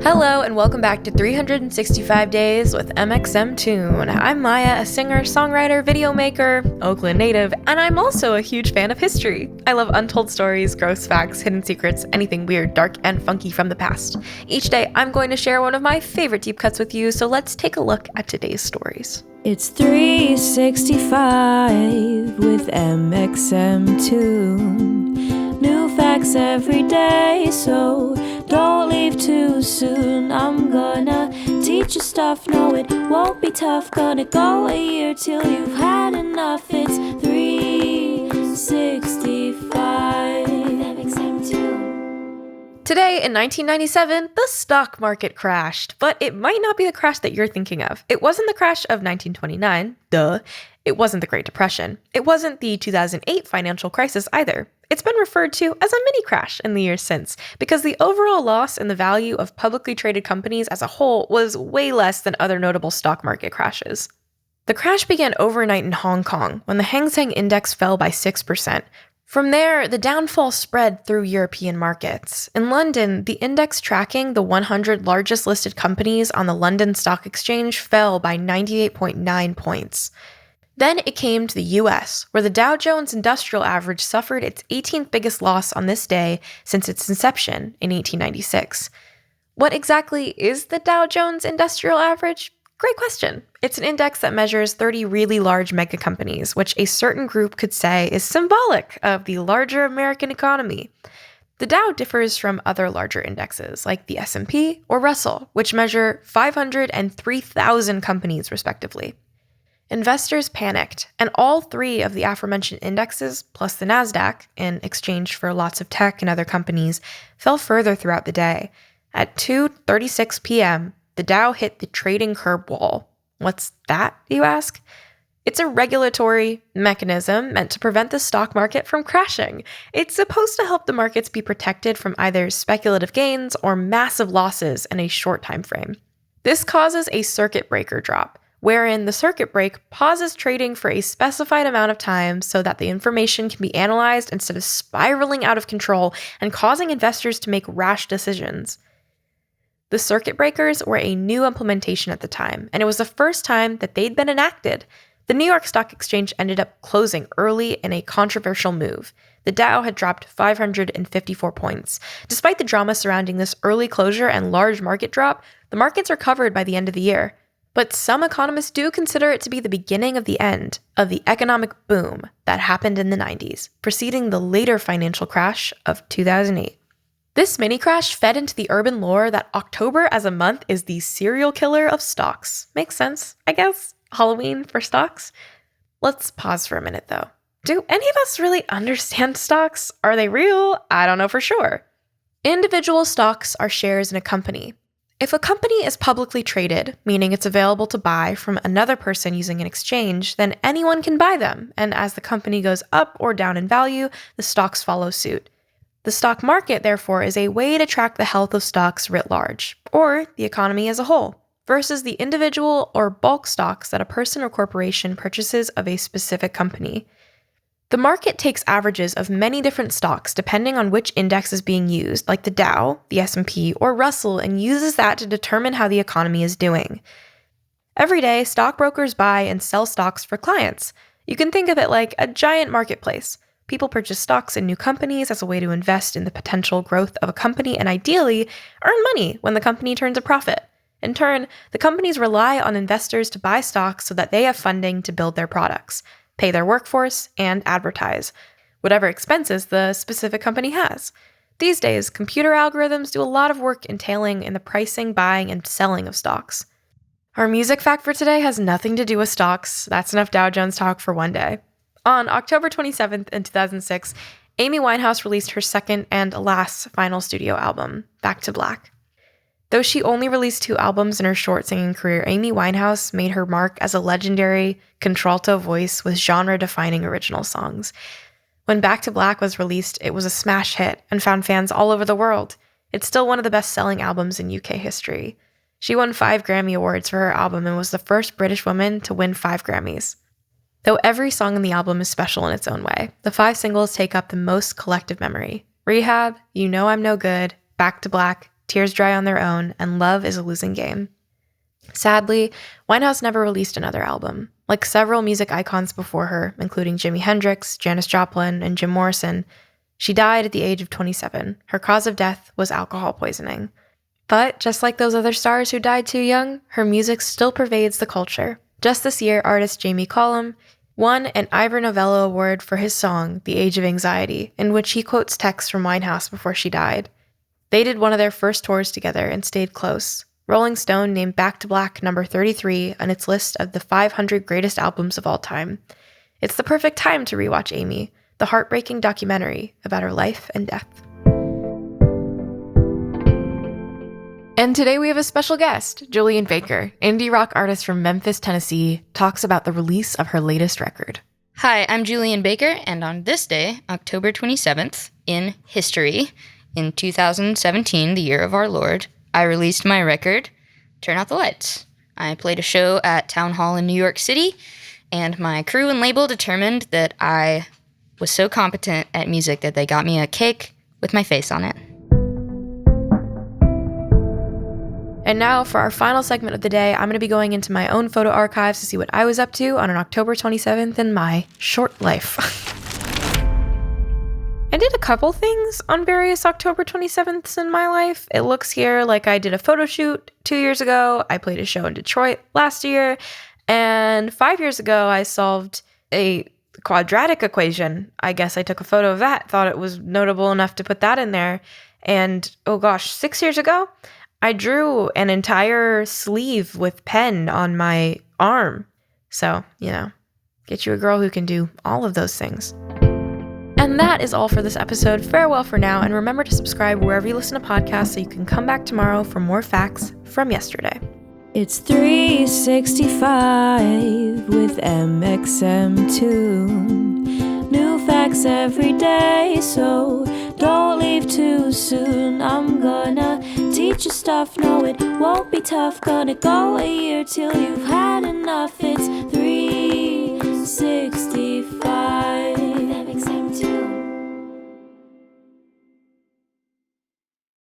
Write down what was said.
Hello and welcome back to 365 Days with mxmtoon. I'm Maia, a singer, songwriter, video maker, Oakland native, and I'm also a huge fan of history. I love untold stories, gross facts, hidden secrets, anything weird, dark, and funky from the past. Each day, I'm going to share one of my favorite deep cuts with you, so let's take a look at today's stories. It's 365 with mxmtoon. New facts every day, so don't leave too soon. I'm gonna teach you stuff, no it won't be tough. Gonna go a year till you've had enough. It's 365 mxmtoon. Today, in 1997, the stock market crashed, but it might not be the crash that you're thinking of. It wasn't the crash of 1929, duh. It wasn't the Great Depression. It wasn't the 2008 financial crisis either. It's been referred to as a mini crash in the years since, because the overall loss in the value of publicly traded companies as a whole was way less than other notable stock market crashes. The crash began overnight in Hong Kong when the Hang Seng Index fell by 6%. From there, the downfall spread through European markets. In London, the index tracking the 100 largest listed companies on the London Stock Exchange fell by 98.9 points. Then it came to the US, where the Dow Jones Industrial Average suffered its 18th biggest loss on this day since its inception in 1896. What exactly is the Dow Jones Industrial Average? Great question. It's an index that measures 30 really large mega companies, which a certain group could say is symbolic of the larger American economy. The Dow differs from other larger indexes, like the S&P or Russell, which measure 500 and 3,000 companies respectively. Investors panicked, and all three of the aforementioned indexes, plus the NASDAQ, in exchange for lots of tech and other companies, fell further throughout the day. At 2:36 p.m., the Dow hit the trading curb wall. What's that, you ask? It's a regulatory mechanism meant to prevent the stock market from crashing. It's supposed to help the markets be protected from either speculative gains or massive losses in a short time frame. This causes a circuit breaker drop, wherein the circuit break pauses trading for a specified amount of time so that the information can be analyzed instead of spiraling out of control and causing investors to make rash decisions. The circuit breakers were a new implementation at the time, and it was the first time that they'd been enacted. The New York Stock Exchange ended up closing early in a controversial move. The Dow had dropped 554 points. Despite the drama surrounding this early closure and large market drop, the markets recovered by the end of the year. But some economists do consider it to be the beginning of the end of the economic boom that happened in the 90s, preceding the later financial crash of 2008. This mini crash fed into the urban lore that October as a month is the serial killer of stocks. Makes sense, I guess. Halloween for stocks. Let's pause for a minute though. Do any of us really understand stocks? Are they real? I don't know for sure. Individual stocks are shares in a company. If a company is publicly traded, meaning it's available to buy from another person using an exchange, then anyone can buy them, and as the company goes up or down in value, the stocks follow suit. The stock market, therefore, is a way to track the health of stocks writ large, or the economy as a whole, versus the individual or bulk stocks that a person or corporation purchases of a specific company. The market takes averages of many different stocks depending on which index is being used, like the Dow, the S&P, or Russell, and uses that to determine how the economy is doing. Every day, stockbrokers buy and sell stocks for clients. You can think of it like a giant marketplace. People purchase stocks in new companies as a way to invest in the potential growth of a company and ideally earn money when the company turns a profit. In turn, the companies rely on investors to buy stocks so that they have funding to build their products, pay their workforce, and advertise whatever expenses the specific company has. These days, computer algorithms do a lot of work entailing in the pricing, buying, and selling of stocks. Our music fact for today has nothing to do with stocks. That's enough Dow Jones talk for one day. On October 27th in 2006, Amy Winehouse released her second and last final studio album, Back to Black. Though she only released 2 albums in her short singing career, Amy Winehouse made her mark as a legendary contralto voice with genre-defining original songs. When Back to Black was released, it was a smash hit and found fans all over the world. It's still one of the best-selling albums in UK history. She won 5 Grammy Awards for her album and was the first British woman to win 5 Grammys. Though every song in the album is special in its own way, the 5 singles take up the most collective memory. Rehab, You Know I'm No Good, Back to Black, tears dry on their own, and love is a losing game. Sadly, Winehouse never released another album. Like several music icons before her, including Jimi Hendrix, Janis Joplin, and Jim Morrison, she died at the age of 27. Her cause of death was alcohol poisoning. But just like those other stars who died too young, her music still pervades the culture. Just this year, artist Jamie Cullum won an Ivor Novello Award for his song, The Age of Anxiety, in which he quotes texts from Winehouse before she died. They did one of their first tours together and stayed close. Rolling Stone named Back to Black number 33 on its list of the 500 greatest albums of all time. It's the perfect time to rewatch Amy, the heartbreaking documentary about her life and death. And today we have a special guest. Julien Baker, indie rock artist from Memphis, Tennessee, talks about the release of her latest record. Hi, I'm Julien Baker, and on this day, October 27th, in history, in 2017, the year of our Lord, I released my record, Turn Out the Lights. I played a show at Town Hall in New York City, and my crew and label determined that I was so competent at music that they got me a cake with my face on it. And now for our final segment of the day, I'm going to be going into my own photo archives to see what I was up to on an October 27th in my short life. I did a couple things on various October 27ths in my life. It looks here like I did a photo shoot 2 years ago. I played a show in Detroit last year. And 5 years ago, I solved a quadratic equation. I guess I took a photo of that, thought it was notable enough to put that in there. And, 6 years ago, I drew an entire sleeve with pen on my arm. So, get you a girl who can do all of those things. And that is all for this episode. Farewell for now, and remember to subscribe wherever you listen to podcasts so you can come back tomorrow for more facts from yesterday. It's 365 with mxmtoon. New facts every day, so don't leave too soon. I'm gonna teach you stuff, no it won't be tough. Gonna go a year till you've had enough. It's